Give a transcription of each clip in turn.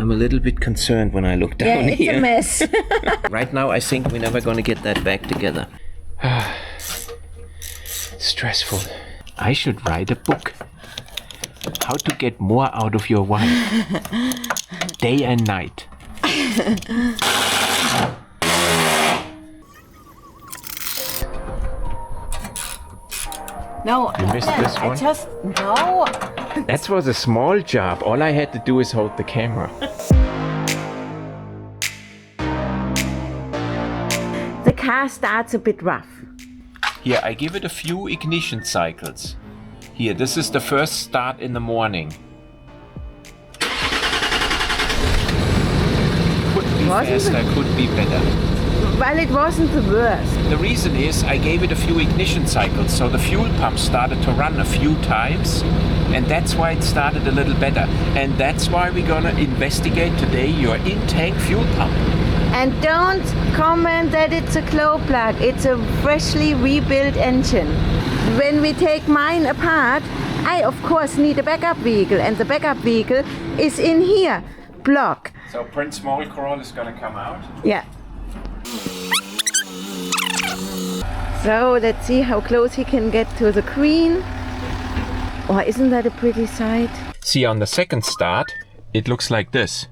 I'm a little bit concerned when I look down it's here. a mess. Right now, I think we're never going to get that back together. Stressful. I should write a book. How to get more out of your wife. Day and night. No, You missed this one? No. That was a small job. All I had to do is hold the camera. The car starts a bit rough. Here, I give it a few ignition cycles. Here, this is the first start in the morning. Could be faster, could be better. Well, it wasn't the worst. The reason is I gave it a few ignition cycles, so the fuel pump started to run a few times, and that's why it started a little better. And that's why we're gonna investigate today your in-tank fuel pump. And don't comment that it's a glow plug. It's a freshly rebuilt engine. When we take mine apart, I of course need a backup vehicle, and the backup vehicle is in here. Block. So Prince Smallcrawl is gonna come out. Yeah. So let's see how close he can get to the green. Oh, isn't that a pretty sight? See, on the second start, it looks like this.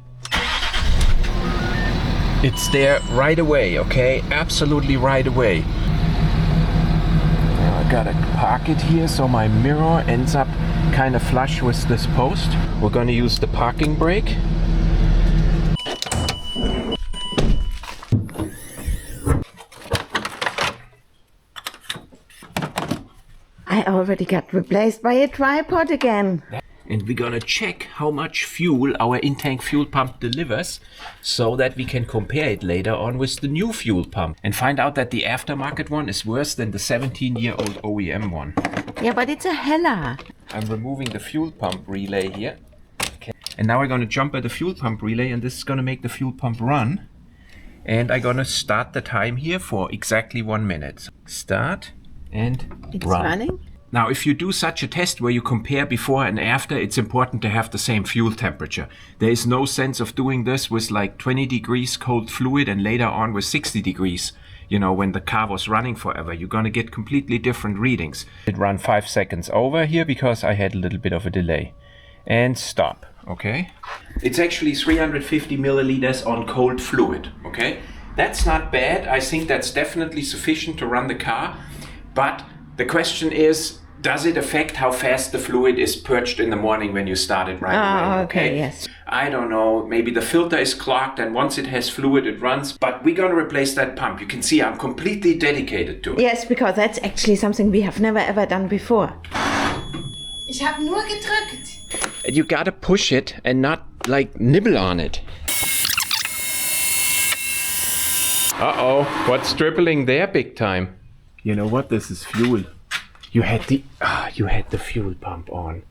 It's there right away, okay? Absolutely right away. Now I gotta park it here so my mirror ends up kind of flush with this post. We're gonna use the parking brake. I already got replaced by a tripod again. And we're gonna check how much fuel our in-tank fuel pump delivers so that we can compare it later on with the new fuel pump and find out that the aftermarket one is worse than the 17-year-old OEM one. Yeah, but it's a Hella. I'm removing the fuel pump relay here. Okay. And now we're gonna jump at the fuel pump relay, and this is gonna make the fuel pump run. And I'm gonna start the time here for exactly 1 minute. Start and It's run. running? Now, if you do such a test where you compare before and after, it's important to have the same fuel temperature. There is no sense of doing this with like 20 degrees cold fluid and later on with 60 degrees. You know, when the car was running forever, you're gonna get completely different readings. It ran 5 seconds over here because I had a little bit of a delay. And stop, okay? It's actually 350 milliliters on cold fluid, okay? That's not bad. I think that's definitely sufficient to run the car. But the question is, does it affect how fast the fluid is purged in the morning when you start it right away? Okay, yes. I don't know, maybe the filter is clogged and once it has fluid it runs, but we're gonna replace that pump. You can see I'm completely dedicated to it. Yes, because that's actually something we have never ever done before. Ich habe nur gedrückt. You gotta push it and not like nibble on it. Uh-oh, what's dribbling there big time? You know what, this is fuel. You had the fuel pump on.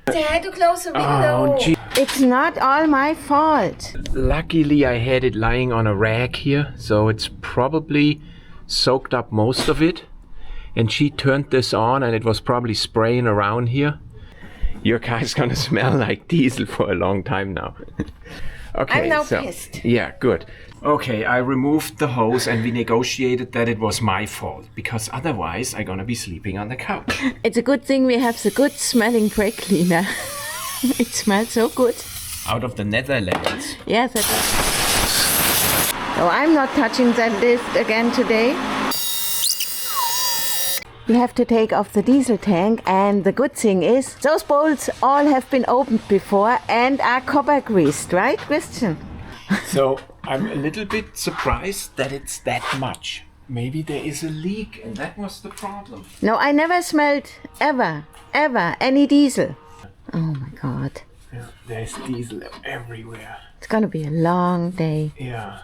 Dad, to close the window. Oh, gee. It's not all my fault. Luckily, I had it lying on a rack here, so it's probably soaked up most of it. And she turned this on, and it was probably spraying around here. Your car is gonna smell like diesel for a long time now. Okay, I'm now pissed. Yeah, good. Okay, I removed the hose and we negotiated that it was my fault, because otherwise I'm gonna be sleeping on the couch. It's a good thing we have the good smelling brake cleaner. It smells so good. Out of the Netherlands. Yes, it does. So I'm not touching that lift again today. We have to take off the diesel tank, and the good thing is those bolts all have been opened before and are copper greased, right, Christian? So I'm a little bit surprised that it's that much. Maybe there is a leak and that was the problem. No, I never smelled ever any diesel. Oh my God. Yeah, there's diesel everywhere. It's gonna be a long day. Yeah.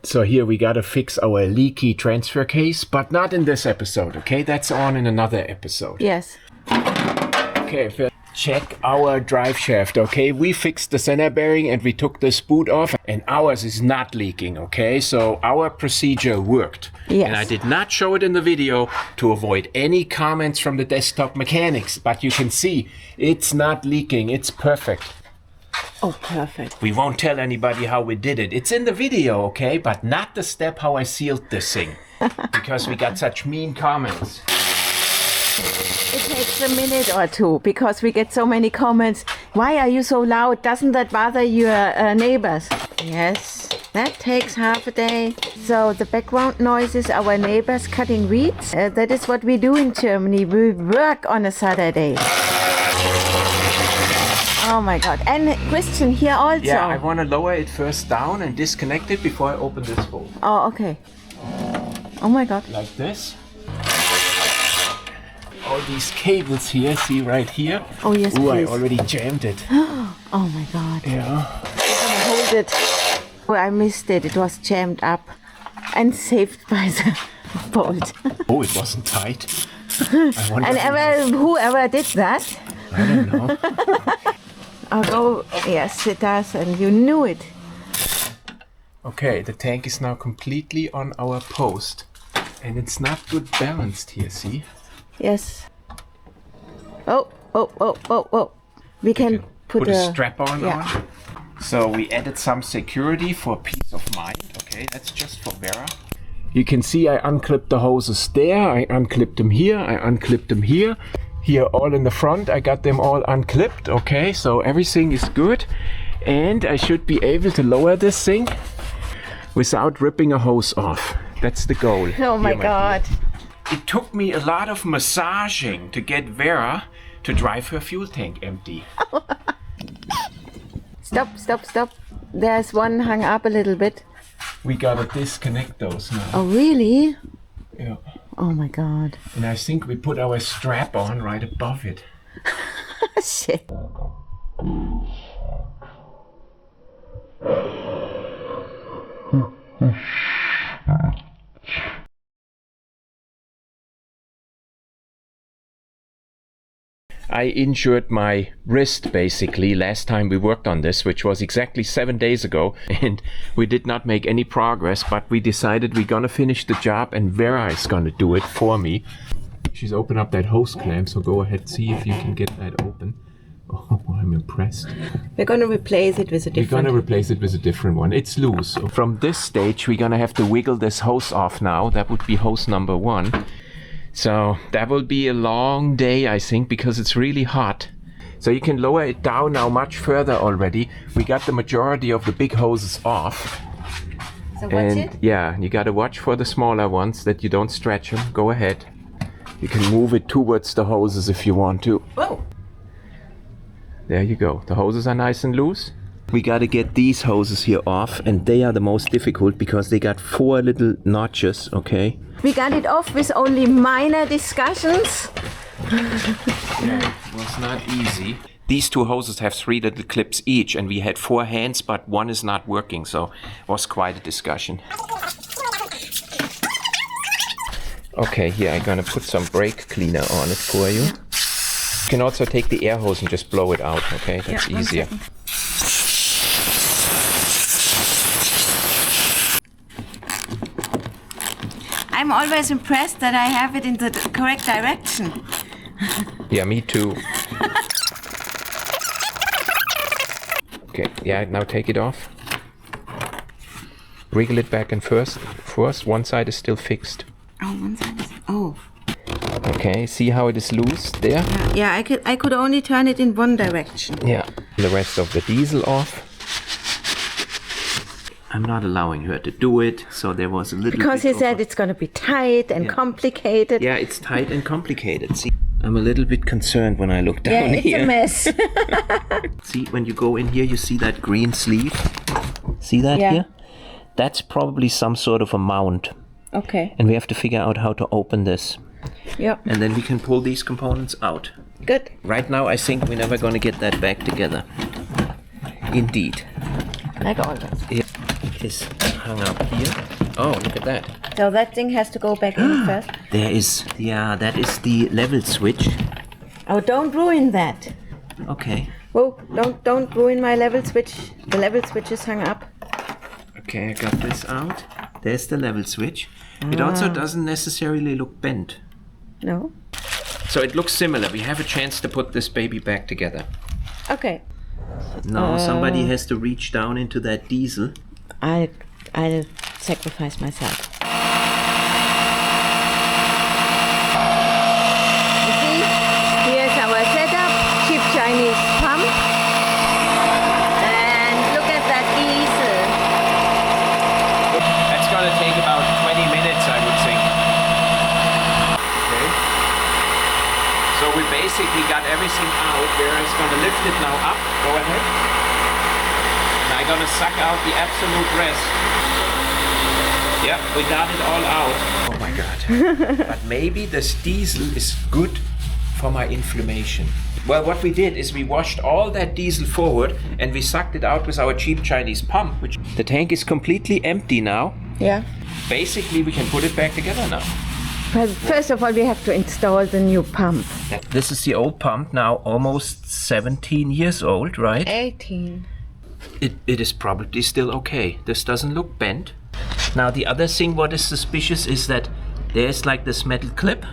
So here we gotta fix our leaky transfer case, but not in this episode, okay? That's on in another episode. Yes. Okay, check our drive shaft, okay? We fixed the center bearing and we took the spoot off, and ours is not leaking, okay? So our procedure worked. Yes. And I did not show it in the video to avoid any comments from the desktop mechanics, but you can see it's not leaking, it's perfect. Oh, perfect. We won't tell anybody how we did it. It's in the video, okay? But not the step how I sealed this thing. Because we got such mean comments. It takes a minute or two because we get so many comments. Why are you so loud? Doesn't that bother your neighbors? Yes, that takes half a day. So the background noises, our neighbors cutting weeds. That is what we do in Germany. We work on a Saturday. Oh my God. And Christian here also. Yeah, I want to lower it first down and disconnect it before I open this hole. Oh, okay. Oh my God. Like this. All these cables here, see right here? Oh yes, Ooh, please. I already jammed it. Oh my God. Yeah. I'm gonna hold it. Oh, I missed it. It was jammed up and saved by the bolt. Oh, it wasn't tight. I wonder And whoever did that. I don't know. Oh, yes, it does, and you knew it. Okay, the tank is now completely on our post. And it's not good balanced here, see? Yes. Oh. We can put a strap on. Yeah. So we added some security for peace of mind. Okay, that's just for Vera. You can see I unclipped the hoses there. I unclipped them here. I unclipped them here. Here all in the front. I got them all unclipped. Okay, so everything is good. And I should be able to lower this thing without ripping a hose off. That's the goal. Oh my God. It took me a lot of massaging to get Vera to drive her fuel tank empty. Stop. There's one hung up a little bit. We gotta disconnect those now. Oh, really? Yeah. Oh my God. And I think we put our strap on right above it. Shit. I injured my wrist basically last time we worked on this, which was exactly 7 days ago, and we did not make any progress, but we decided we're gonna finish the job and Vera is gonna do it for me. She's opened up that hose clamp, so go ahead, see if you can get that open. Oh, I'm impressed. We're gonna replace it with a different... We're gonna replace it with a different one. It's loose. So from this stage, we're gonna have to wiggle this hose off now. That would be hose number 1. So that will be a long day, I think, because it's really hot. So you can lower it down now much further already. We got the majority of the big hoses off. So watch And it? yeah, you gotta watch for the smaller ones that you don't stretch them. Go ahead. You can move it towards the hoses if you want to. Whoa. There you go. The hoses are nice and loose. We gotta get these hoses here off, and they are the most difficult because they got 4 little notches, okay? We got it off with only minor discussions. Yeah, it was not easy. These 2 hoses have 3 little clips each, and we had 4 hands, but one is not working, so it was quite a discussion. Okay, here I'm gonna put some brake cleaner on it for you. You can also take the air hose and just blow it out, okay? That's easier. I'm always impressed that I have it in the correct direction. Yeah, me too. Okay, yeah, now take it off. Wriggle it back and forth. One side is still fixed. Oh, one side is... Oh. Okay, see how it is loose there? Yeah, I could only turn it in one direction. Yeah. The rest of the diesel off. I'm not allowing her to do it, so there was a little Because bit he said it's going to be tight and complicated. Yeah, it's tight and complicated. See, I'm a little bit concerned when I look down it's here. a mess. See, when you go in here, you see that green sleeve? See that here? That's probably some sort of a mount. Okay. And we have to figure out how to open this. Yep. And then we can pull these components out. Good. Right now, I think we're never going to get that back together. Indeed. Like always. Yeah, it is hung up here. Oh, look at that. So that thing has to go back in first. There is, yeah, that is the level switch. Oh, don't ruin that. Okay. Whoa, don't ruin my level switch. The level switch is hung up. Okay, I got this out. There's the level switch. It also doesn't necessarily look bent. No? So it looks similar. We have a chance to put this baby back together. Okay. No, somebody has to reach down into that diesel. I'll sacrifice myself. You see, here's our setup, cheap Chinese pump. And look at that diesel. That's gonna take about 20 minutes, I would think. Okay. So we basically got everything out. Vera's gonna lift it now up. Go ahead. And I'm gonna suck out the absolute rest. Yep, we got it all out. Oh my god. But maybe this diesel is good for my inflammation. Well, what we did is we washed all that diesel forward and we sucked it out with our cheap Chinese pump, which the tank is completely empty now. Yeah. Basically, we can put it back together now. But first of all, we have to install the new pump. This is the old pump now, almost 17 years old, right? 18. It is probably still okay. This doesn't look bent. Now, the other thing what is suspicious is that there's like this metal clip,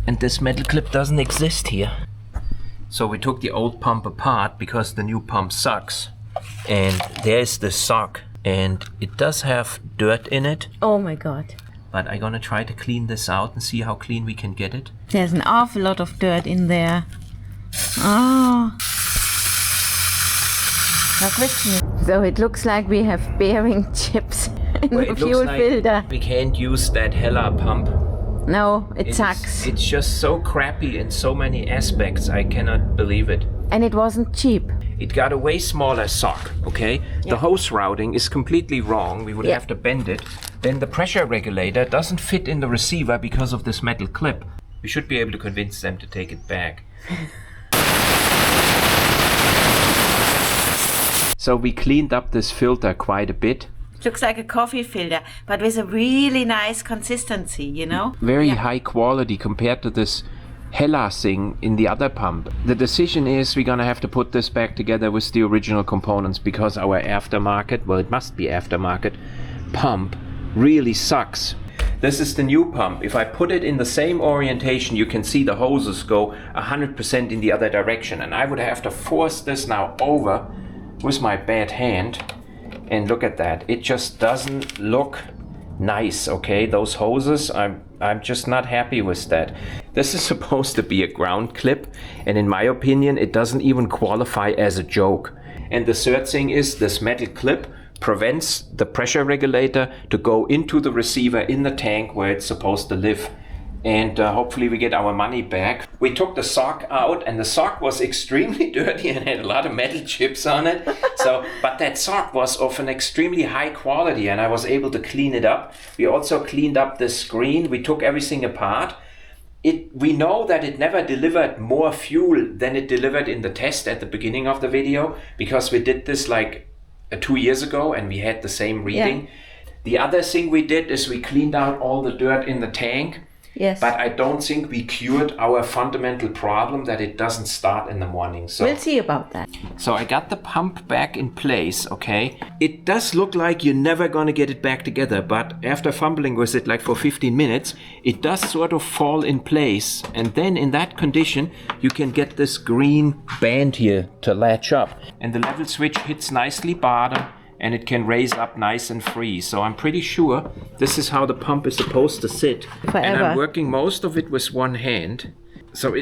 and this metal clip doesn't exist here. So we took the old pump apart because the new pump sucks. And there's the sock, and it does have dirt in it. Oh my god. But I'm gonna try to clean this out and see how clean we can get it. There's an awful lot of dirt in there. Oh. Now, Christian. So it looks like we have bearing chips in the fuel filter. We can't use that Hella pump. No, it sucks. It's just so crappy in so many aspects. I cannot believe it. And it wasn't cheap. It got a way smaller sock, okay? Yeah. The hose routing is completely wrong. We would have to bend it. Then the pressure regulator doesn't fit in the receiver because of this metal clip. We should be able to convince them to take it back. So we cleaned up this filter quite a bit. Looks like a coffee filter, but with a really nice consistency, you know? Very high quality compared to this Hella thing in the other pump. The decision is we're gonna have to put this back together with the original components because our aftermarket, well, it must be aftermarket, pump really sucks. This is the new pump. If I put it in the same orientation, you can see the hoses go 100% in the other direction, and I would have to force this now over with my bad hand. And look at that, it just doesn't look nice, okay? Those hoses, I'm just not happy with that. This is supposed to be a ground clip, and in my opinion, it doesn't even qualify as a joke. And the third thing is this metal clip prevents the pressure regulator to go into the receiver in the tank where it's supposed to live. And hopefully we get our money back. We took the sock out, and the sock was extremely dirty and had a lot of metal chips on it. But that sock was of an extremely high quality, and I was able to clean it up. We also cleaned up the screen. We took everything apart. We know that it never delivered more fuel than it delivered in the test at the beginning of the video, because we did this like 2 years ago and we had the same reading. Yeah. The other thing we did is we cleaned out all the dirt in the tank. Yes. But I don't think we cured our fundamental problem that it doesn't start in the morning. So we'll see about that. So I got the pump back in place, okay? It does look like you're never gonna get it back together, but after fumbling with it like for 15 minutes, it does sort of fall in place. And then in that condition, you can get this green band here to latch up. And the level switch hits nicely bottom, and it can raise up nice and free. So I'm pretty sure this is how the pump is supposed to sit. Forever. And I'm working most of it with one hand.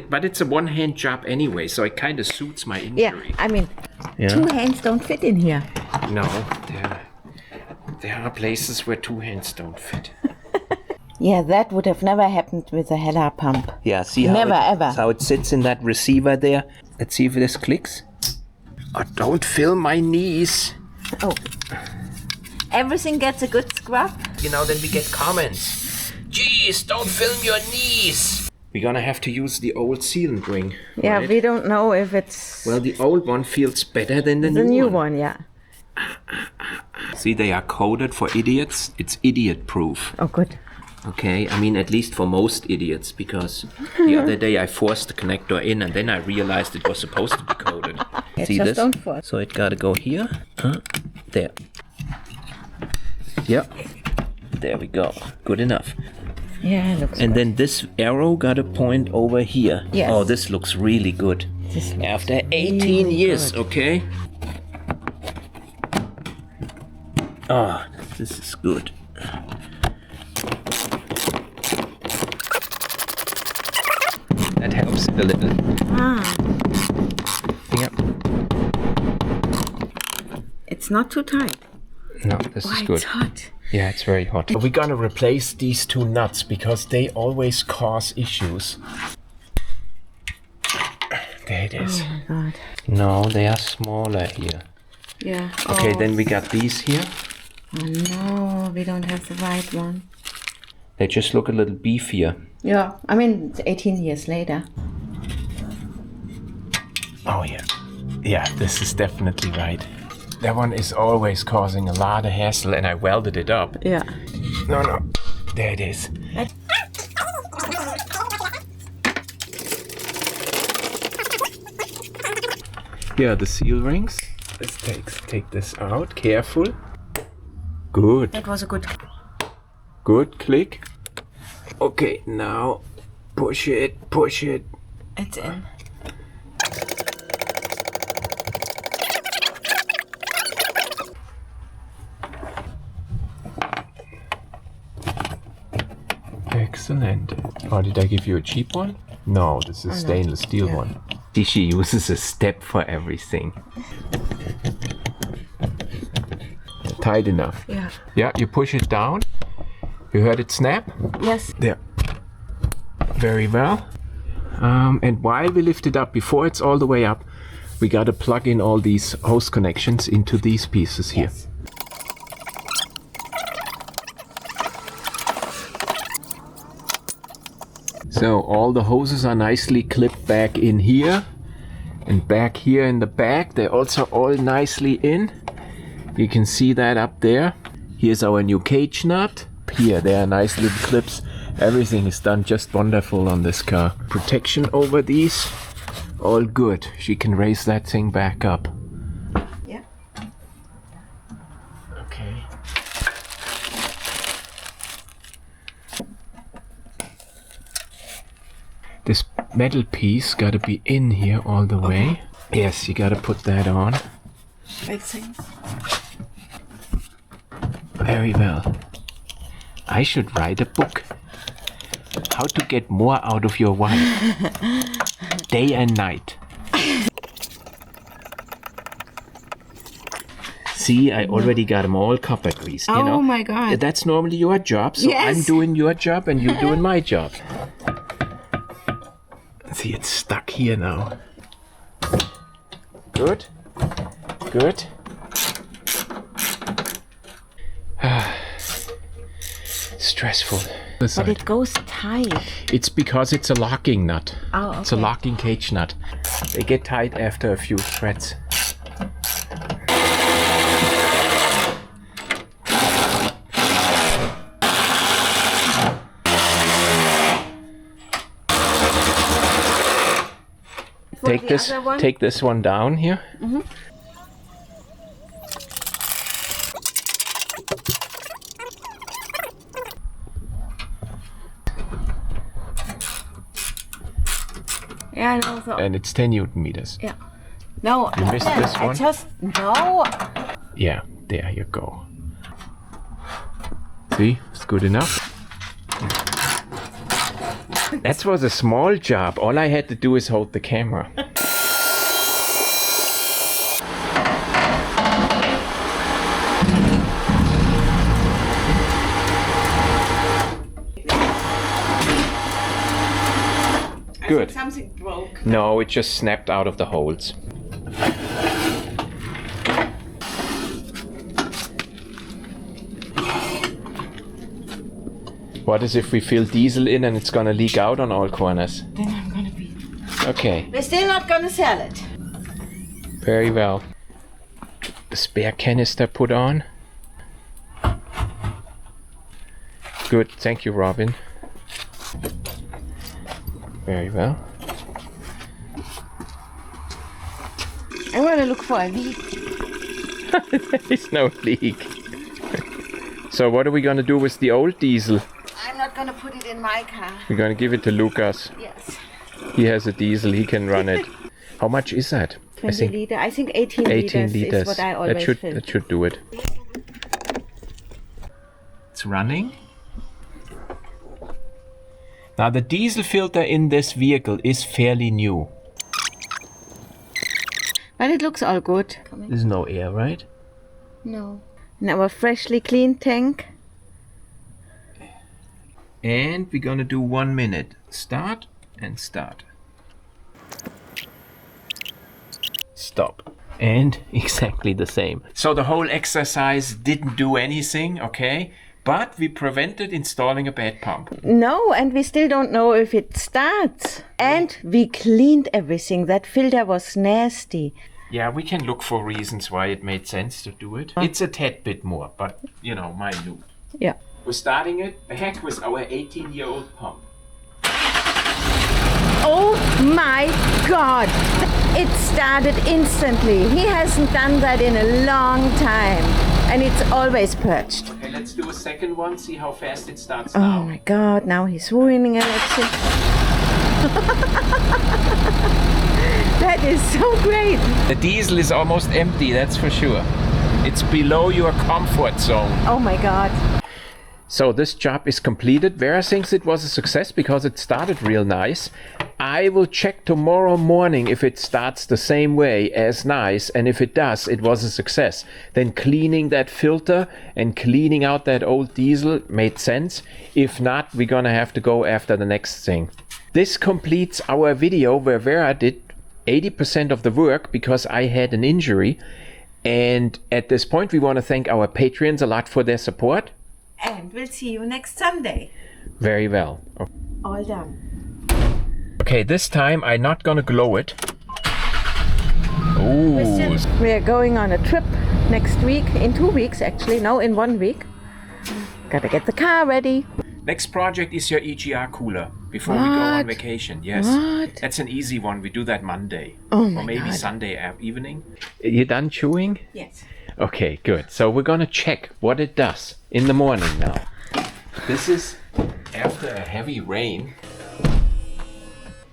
But it's a one-hand job anyway, so it kind of suits my injury. Yeah, I mean, 2 hands don't fit in here. No, there are places where 2 hands don't fit. Yeah, that would have never happened with a Hella pump. Yeah, see how ever. How it sits in that receiver there. Let's see if this clicks. Oh, don't fill my knees. Oh. Everything gets a good scrub. You know, then we get comments. Jeez, don't film your knees. We're gonna have to use the old sealant ring. Yeah, right? we don't know if it's... Well, the old one feels better than the new one. one, yeah. See, they are coded for idiots. It's idiot-proof. Oh, good. Okay, I mean, at least for most idiots, because the other day I forced the connector in and then I realized it was supposed to be coded. See just this? don't force. So it gotta go here. There. Yep. There we go. Good enough. Yeah, it looks And good. then this arrow gotta point over here. Yes. Oh, this looks really good. After 18 years, good. okay? Oh, this is good. That helps it a little. Ah, Yep. it's not too tight. No, this is good. It's hot. Yeah, it's very hot. We're gonna replace these two nuts because they always cause issues. There it is. Oh my god. No, they are smaller here. Yeah. Okay, oh. then we got these here. Oh no, we don't have the right one. They just look a little beefier. Yeah, I mean, it's 18 years later. Oh yeah. Yeah, this is definitely right. That one is always causing a lot of hassle and I welded it up. Yeah. No. There it is. Here are the seal rings. Let's take this out. Careful. Good. That was a good... Good. Click. Okay, now push it. It's in. Excellent. Oh, did I give you a cheap one? No, this is stainless steel one. She uses a step for everything. Tight enough. Yeah. Yeah, you push it down. You heard it snap? Yes. There. Very well. And while we lift it up, before it's all the way up, we gotta plug in all these hose connections into these pieces here. Yes. So all the hoses are nicely clipped back in here and back here in the back. They're also all nicely in. You can see that up there. Here's our new cage nut. Here, there are nice little clips. Everything is done just wonderful on this car. Protection over these, all good. She can raise that thing back up. Yeah. Okay. This metal piece gotta be in here all the way. Yes, you gotta put that on. Makes sense. Very well. I should write a book. How to get more out of your wife. Day and night. See, I already got them all copper greased, you know? Oh my god. That's normally your job, so Yes. I'm doing your job and you're doing my job. See, it's stuck here now. Good. Good. Stressful. But it goes tight. It's because it's a locking nut. Oh, okay. It's a locking cage nut. They get tight after a few threads. Take this one down here. Mm-hmm. Yeah, I know. So. And it's 10 Newton meters. Yeah. No, You missed this one? No. Yeah, there you go. See, it's good enough. That was a small job. All I had to do is hold the camera. Good. Something broke. No, it just snapped out of the holes. What is if we fill diesel in and it's gonna leak out on all corners? Then I'm gonna be. Okay, We're still not gonna sell it. very well. The spare canister put on. Good, thank you, Robin. Very well. I wanna look for a leak. There is no leak. So what are we gonna do with the old diesel? I'm not gonna put it in my car. We're gonna give it to Lucas. Yes. He has a diesel, he can run it. How much is that? 20 liter. I think 18 liters is what I always fill. That should do it. It's running. Now the diesel filter in this vehicle is fairly new. But it looks all good. There's no air, right? No. Now a freshly cleaned tank. And we're gonna do 1 minute. Start and start. Stop. And exactly the same. So the whole exercise didn't do anything, okay? But we prevented installing a bad pump. No, and we still don't know if it starts. And we cleaned everything. That filter was nasty. Yeah, we can look for reasons why it made sense to do it. It's a tad bit more, but, you know, minute. Yeah. We're starting it back with our 18-year-old pump. Oh my God! It started instantly. He hasn't done that in a long time. And it's always purged. Okay, let's do a second one, see how fast it starts Oh now. my God, now he's ruining everything. That is so great. The diesel is almost empty, that's for sure. It's below your comfort zone. Oh my God. So this job is completed. Vera thinks it was a success because it started real nice. I will check tomorrow morning if it starts the same way as nice, and if it does, it was a success. Then cleaning that filter and cleaning out that old diesel made sense. If not, we're gonna have to go after the next thing. This completes our video where Vera did 80% of the work because I had an injury. And at this point, we want to thank our Patreons a lot for their support. And we'll see you next Sunday. Very well. All done. Okay, this time I'm not gonna glow it. Ooh. We're going on a trip next week, in 2 weeks actually, no, in 1 week. Gotta get the car ready. Next project is your EGR cooler before we go on vacation. Yes. What? That's an easy one. We do that Monday. Oh my or maybe God. Sunday evening. You done chewing? Yes. Okay, good. So we're gonna check what it does in the morning now. This is after a heavy rain.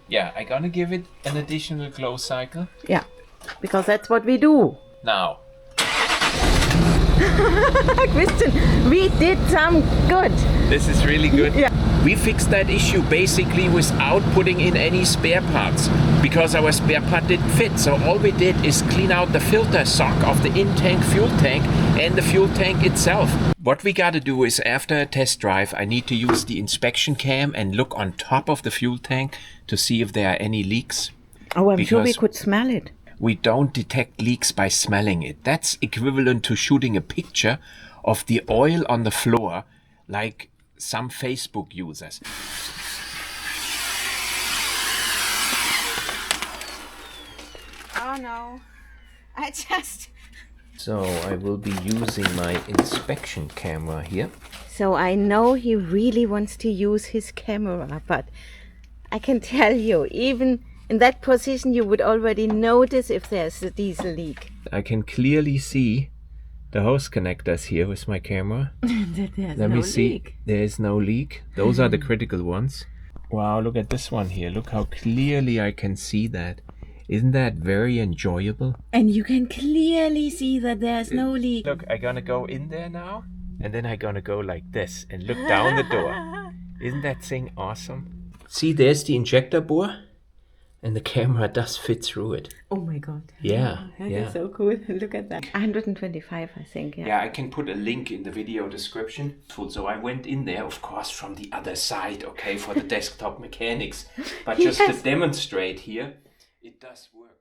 Yeah, I'm gonna give it an additional glow cycle. Yeah, because that's what we do. Now. Christian, we did some good. This is really good. Yeah. We fixed that issue basically without putting in any spare parts because our spare part didn't fit. So all we did is clean out the filter sock of the in-tank fuel tank and the fuel tank itself. What we gotta do is after a test drive, I need to use the inspection cam and look on top of the fuel tank to see if there are any leaks. Oh, I'm sure we Because could smell it. we don't detect leaks by smelling it. That's equivalent to shooting a picture of the oil on the floor like some Facebook users. Oh no, I just... So I will be using my inspection camera here. So I know he really wants to use his camera, but I can tell you, even in that position, you would already notice if there's a diesel leak. I can clearly see the hose connectors here with my camera. Let me see. There is no leak. Those are the critical ones. Wow, look at this one here. Look how clearly I can see that. Isn't that very enjoyable? And you can clearly see that there's no leak. Look, I'm gonna go in there now, and then I'm gonna go like this and look down the door. Isn't that thing awesome? See, there's the injector bore, and the camera does fit through it. Oh my God. Yeah, That yeah. is so cool. Look at that. 125, I think. Yeah. Yeah, I can put a link in the video description. So I went in there, of course, from the other side, okay, for the desktop mechanics. But just to demonstrate here, it does work.